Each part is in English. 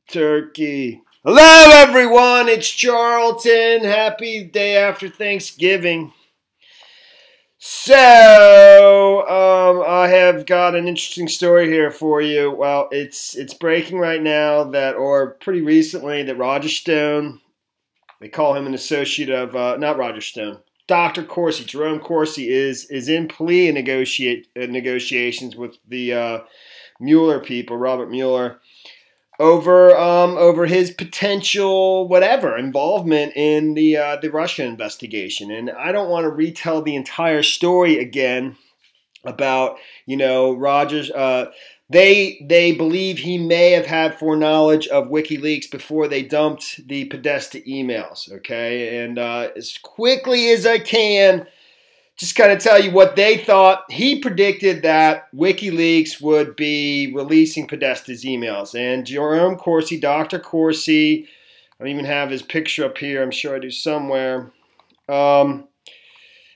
Turkey. Hello, everyone. It's Charlton. Happy day after Thanksgiving. So, I have got an interesting story here for you. Well, it's breaking right now that, or pretty recently, that Roger Stone, they call him an associate of, not Roger Stone, Dr. Corsi, Jerome Corsi, is in plea negotiations with the Mueller people, Robert Mueller, over his potential involvement in the Russia investigation. And I don't want to retell the entire story again about Rogers. They believe he may have had foreknowledge of WikiLeaks before they dumped the Podesta emails. Okay, and as quickly as I can, just kind of tell you what they thought. He predicted that WikiLeaks would be releasing Podesta's emails. And Jerome Corsi, Dr. Corsi, I don't even have his picture up here. I'm sure I do somewhere.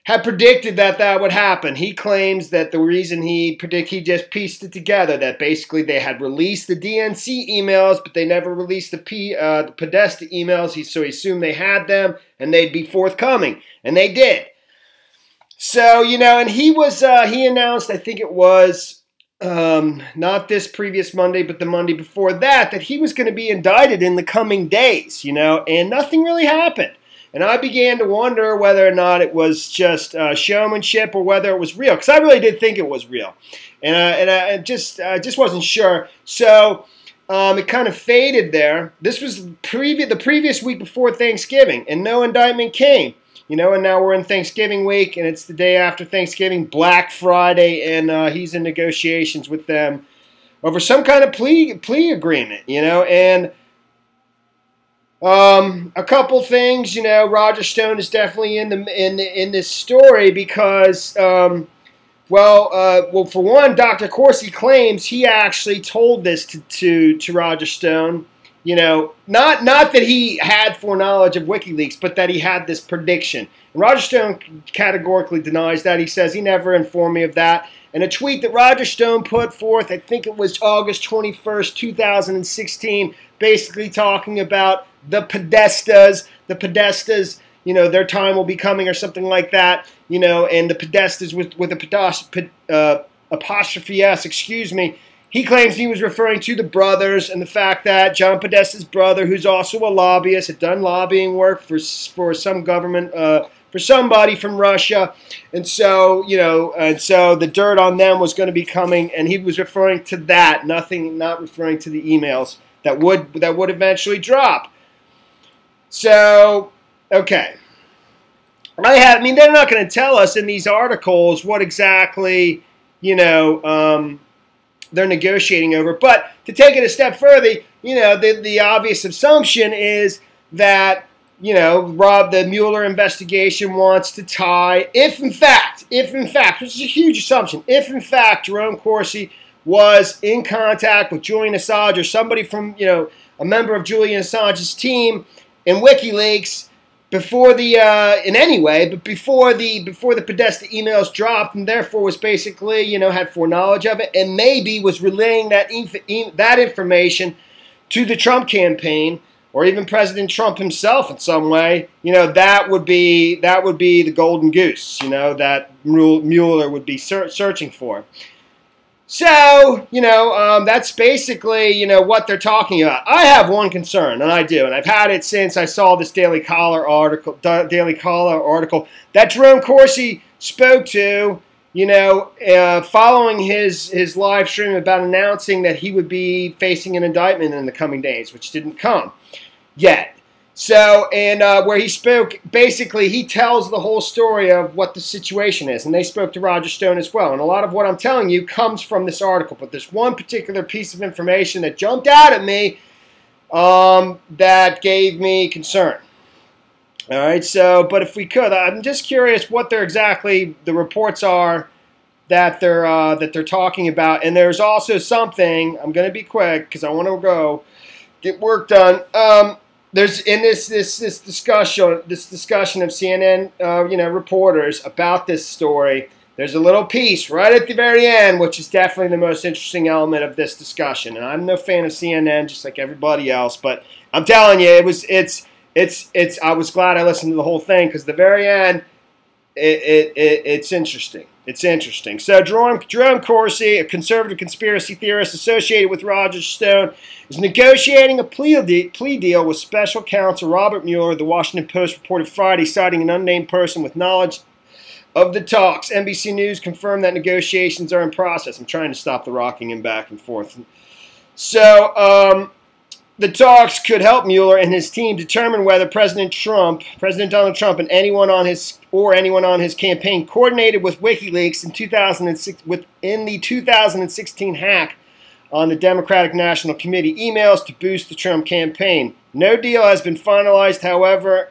Had predicted that would happen. He claims that the reason he just pieced it together, that basically they had released the DNC emails, but they never released the Podesta emails. So he assumed they had them and they'd be forthcoming. And they did. So, and he announced, I think it was not this previous Monday, but the Monday before that he was going to be indicted in the coming days, and nothing really happened. And I began to wonder whether or not it was just showmanship or whether it was real, because I really did think it was real. And I just wasn't sure. So it kind of faded there. This was the previous week before Thanksgiving, and no indictment came. And now we're in Thanksgiving week, and it's the day after Thanksgiving, Black Friday, and he's in negotiations with them over some kind of plea agreement, and a couple things, Roger Stone is definitely in this story because, well, for one, Dr. Corsi claims he actually told this to Roger Stone. Not that he had foreknowledge of WikiLeaks, but that he had this prediction. And Roger Stone categorically denies that. He says he never informed me of that. And a tweet that Roger Stone put forth, I think it was August 21st, 2016, basically talking about the Podestas. The Podestas, their time will be coming or something like that. And the Podestas with a apostrophe S, excuse me. He claims he was referring to the brothers and the fact that John Podesta's brother, who's also a lobbyist, had done lobbying work for some government, for somebody from Russia. And so, so the dirt on them was going to be coming, and he was referring to that, not referring to the emails that would eventually drop. So, okay. I mean, they're not going to tell us in these articles what exactly, they're negotiating over. But to take it a step further, the obvious assumption is that, the Mueller investigation wants to tie, if in fact, which is a huge assumption, if in fact Jerome Corsi was in contact with Julian Assange or somebody from, a member of Julian Assange's team in WikiLeaks before in any way, but before the Podesta emails dropped, and therefore was basically, had foreknowledge of it, and maybe was relaying that information to the Trump campaign, or even President Trump himself in some way, that would be the golden goose, that Mueller would be searching for. So, that's basically, what they're talking about. I have one concern, and I do, and I've had it since I saw this Daily Caller article that Jerome Corsi spoke to, following his live stream about announcing that he would be facing an indictment in the coming days, which didn't come yet. So, and where he spoke, basically he tells the whole story of what the situation is. And they spoke to Roger Stone as well. And a lot of what I'm telling you comes from this article. But there's one particular piece of information that jumped out at me that gave me concern. All right, so, but if we could, I'm just curious what the reports are that they're talking about. And there's also something, I'm going to be quick because I want to get work done. There's in this discussion of CNN reporters about this story. there's a little piece right at the very end, which is definitely the most interesting element of this discussion. And I'm no fan of CNN, just like everybody else, but I'm telling you, I was glad I listened to the whole thing, because the very end, it's interesting. It's interesting. So Jerome Corsi, a conservative conspiracy theorist associated with Roger Stone, is negotiating a plea deal with special counsel Robert Mueller, the Washington Post reported Friday, citing an unnamed person with knowledge of the talks. NBC News confirmed that negotiations are in process. I'm trying to stop the rocking him back and forth. So, the talks could help Mueller and his team determine whether President Donald Trump, and anyone on his campaign coordinated with WikiLeaks in the 2016 hack on the Democratic National Committee emails to boost the Trump campaign. No deal has been finalized, however,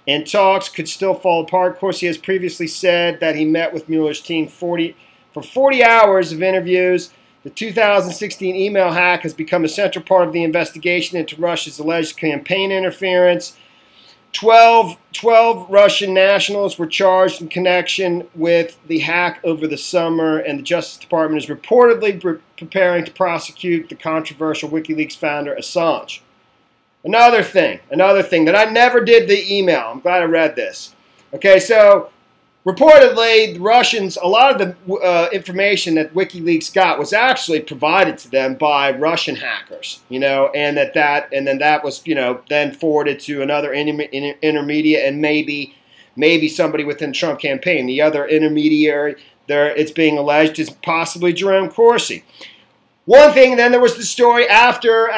and talks could still fall apart. Corsi has previously said that he met with Mueller's team for 40 hours of interviews. The 2016 email hack has become a central part of the investigation into Russia's alleged campaign interference. 12 Russian nationals were charged in connection with the hack over the summer, and the Justice Department is reportedly preparing to prosecute the controversial WikiLeaks founder Assange. Another thing that I never did the email. I'm glad I read this. Okay, so reportedly, the Russians, a lot of the information that WikiLeaks got was actually provided to them by Russian hackers, and then that was, then forwarded to another intermediate, and maybe somebody within the Trump campaign. The other intermediary there, it's being alleged, is possibly Jerome Corsi. One thing, then there was the story after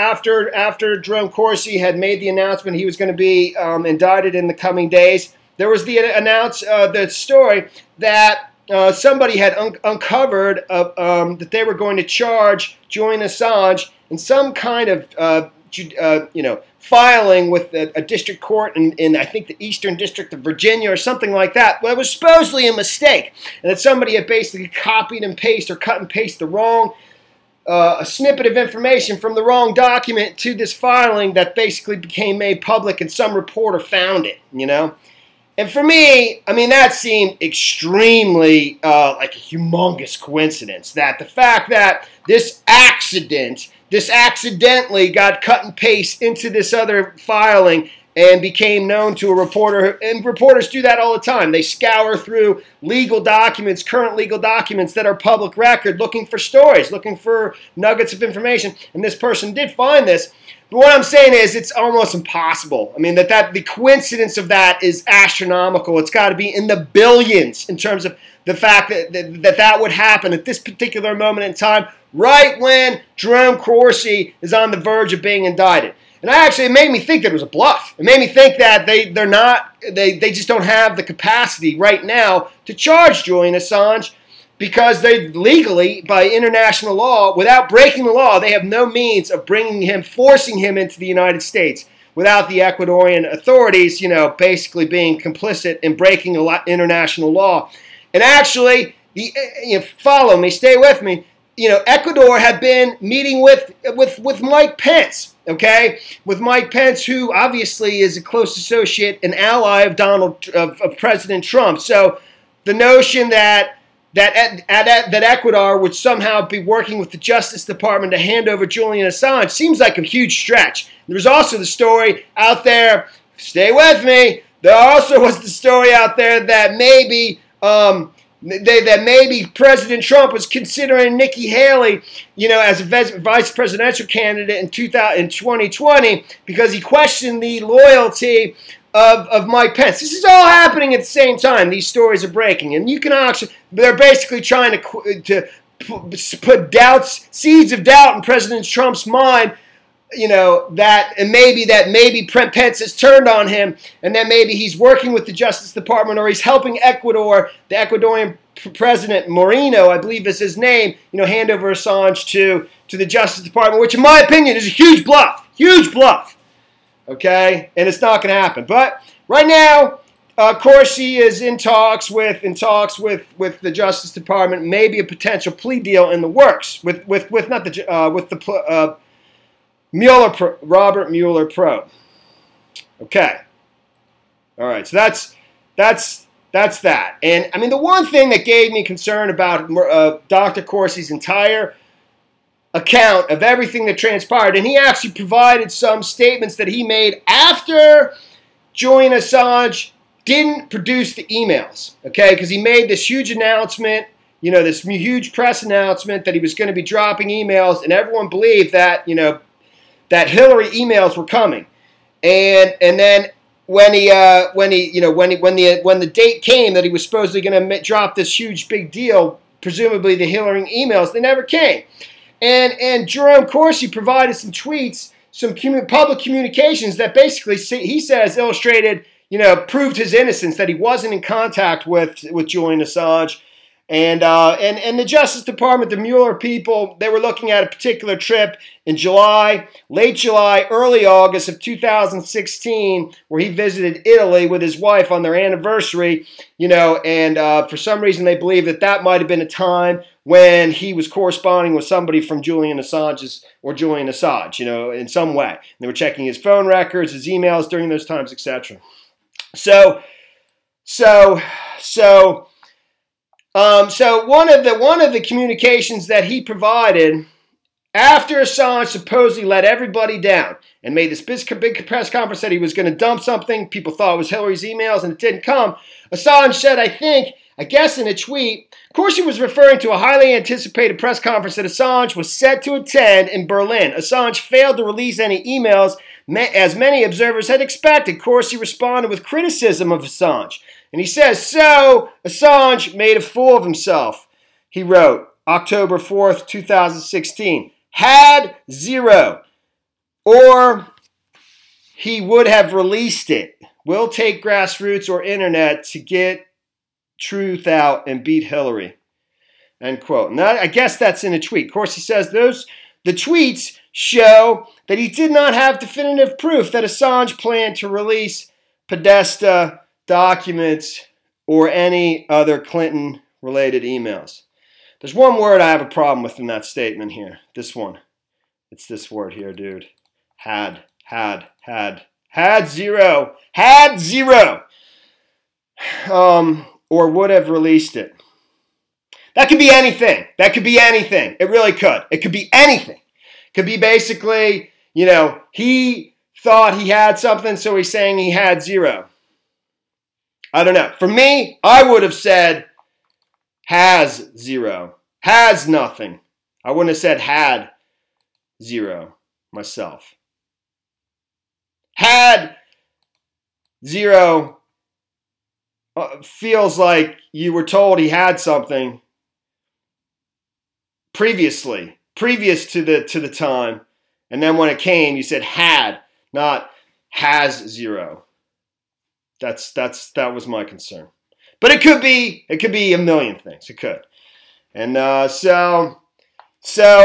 Jerome Corsi had made the announcement he was going to be indicted in the coming days. There was the story that somebody had uncovered that they were going to charge Julian Assange in some kind of filing with a district court in I think the Eastern District of Virginia or something like that. Well, it was supposedly a mistake, and that somebody had basically copied and pasted or cut and pasted the wrong a snippet of information from the wrong document to this filing that basically became made public, and some reporter found it. And for me, I mean, that seemed extremely like a humongous coincidence, that the fact that this accidentally got cut and pasted into this other filing and became known to a reporter, and reporters do that all the time. They scour through legal documents, current legal documents that are public record, looking for stories, looking for nuggets of information, and this person did find this. But what I'm saying is, it's almost impossible. I mean, the coincidence of that is astronomical. It's got to be in the billions in terms of the fact that would happen at this particular moment in time, right when Jerome Corsi is on the verge of being indicted. And it made me think that it was a bluff. It made me think that they just don't have the capacity right now to charge Julian Assange, because they legally, by international law, without breaking the law, they have no means of forcing him into the United States without the Ecuadorian authorities, basically being complicit in breaking international law. And actually, follow me, stay with me. Ecuador had been meeting with Mike Pence, okay? With Mike Pence, who obviously is a close associate and ally of President Trump. So the notion that Ecuador would somehow be working with the Justice Department to hand over Julian Assange seems like a huge stretch. There's also the story out there, stay with me, there also was the story out there that maybe President Trump was considering Nikki Haley, as a vice presidential candidate in 2020, because he questioned the loyalty of Mike Pence. This is all happening at the same time. These stories are breaking, and they're basically trying to put seeds of doubt in President Trump's mind. That maybe Pence has turned on him, and that maybe he's working with the Justice Department, or he's helping Ecuador, the Ecuadorian President Moreno, I believe is his name, hand over Assange to the Justice Department, which in my opinion is a huge bluff, okay? And it's not going to happen. But right now, Corsi is in talks with the Justice Department, maybe a potential plea deal in the works with the Robert Mueller probe. Okay. All right. So that's that's that. And I mean, the one thing that gave me concern about Dr. Corsi's entire account of everything that transpired, and he actually provided some statements that he made after Julian Assange didn't produce the emails, okay? Because he made this huge announcement, you know, this huge press announcement that he was going to be dropping emails, and everyone believed that, you know, that Hillary emails were coming. And then when the date came that he was supposedly going to drop this huge big deal, presumably the Hillary emails, they never came. And Jerome Corsi provided some tweets, some public communications that basically, he says, illustrated, you know, proved his innocence, that he wasn't in contact with Julian Assange. And the Justice Department, the Mueller people, they were looking at a particular trip in July, late July, early August of 2016, where he visited Italy with his wife on their anniversary, you know, and for some reason they believe that that might have been a time when he was corresponding with somebody from Julian Assange, you know, in some way. And they were checking his phone records, his emails during those times, etc. So one of the communications that he provided after Assange supposedly let everybody down and made this big press conference that he was going to dump something, people thought it was Hillary's emails and it didn't come. Assange said, I guess in a tweet, Corsi was referring to a highly anticipated press conference that Assange was set to attend in Berlin. Assange failed to release any emails, as many observers had expected. Corsi responded with criticism of Assange. And he says, so Assange made a fool of himself. He wrote, October 4th, 2016, had zero, or he would have released it. We'll take grassroots or internet to get truth out and beat Hillary. End quote. And I guess that's in a tweet. Of course, he says the tweets show that he did not have definitive proof that Assange planned to release Podesta documents or any other Clinton-related emails. There's one word I have a problem with in that statement here. This one. It's this word here, dude. Had zero. Had zero. Or would have released it. That could be anything. That could be anything. It really could. It could be anything. It could be basically, you know, he thought he had something, so he's saying he had zero. I don't know. For me, I would have said has zero. Has nothing. I wouldn't have said had zero myself. Had zero feels like you were told he had something previous to the time, and then when it came, you said had, not has zero. That was my concern. But it could be a million things. It could. And so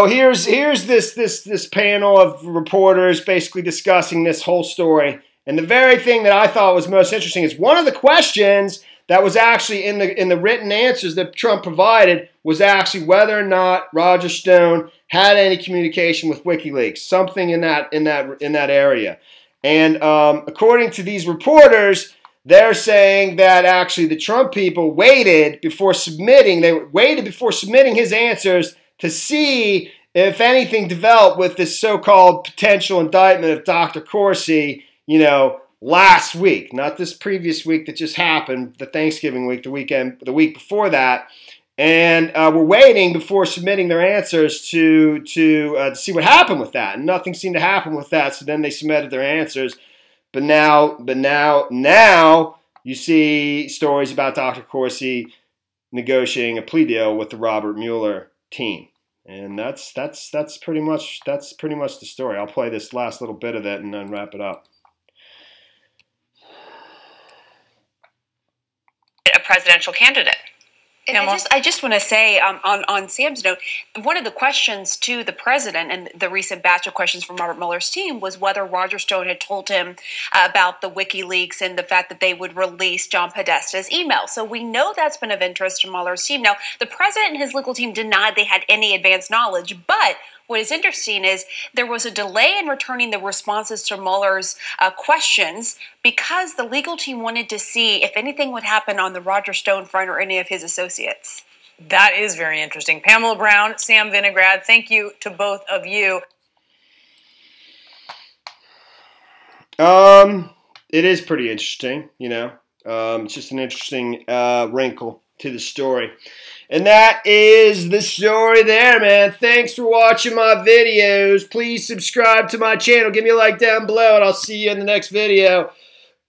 here's this panel of reporters basically discussing this whole story. And the very thing that I thought was most interesting is one of the questions that was actually in the written answers that Trump provided was actually whether or not Roger Stone had any communication with WikiLeaks, something in that area. And according to these reporters, they're saying that actually the Trump people waited before submitting his answers to see if anything developed with this so-called potential indictment of Dr. Corsi, you know, last week, not this previous week that just happened, the Thanksgiving week, the week before that. And we're waiting before submitting their answers to see what happened with that. And nothing seemed to happen with that, so then they submitted their answers. But now you see stories about Dr. Corsi negotiating a plea deal with the Robert Mueller team. And that's pretty much the story. I'll play this last little bit of it and then wrap it up. A presidential candidate. And I just want to say on Sam's note, one of the questions to the president and the recent batch of questions from Robert Mueller's team was whether Roger Stone had told him about the WikiLeaks and the fact that they would release John Podesta's email. So we know that's been of interest to Mueller's team. Now, the president and his legal team denied they had any advanced knowledge, but What is interesting is there was a delay in returning the responses to Mueller's questions because the legal team wanted to see if anything would happen on the Roger Stone front or any of his associates. That is very interesting. Pamela Brown, Sam Vinograd, thank you to both of you. It is pretty interesting, you know. It's just an interesting wrinkle to the story. And that is the story there, man. Thanks for watching my videos. Please subscribe to my channel. Give me a like down below, and I'll see you in the next video.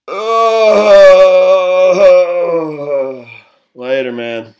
Oh, later, man.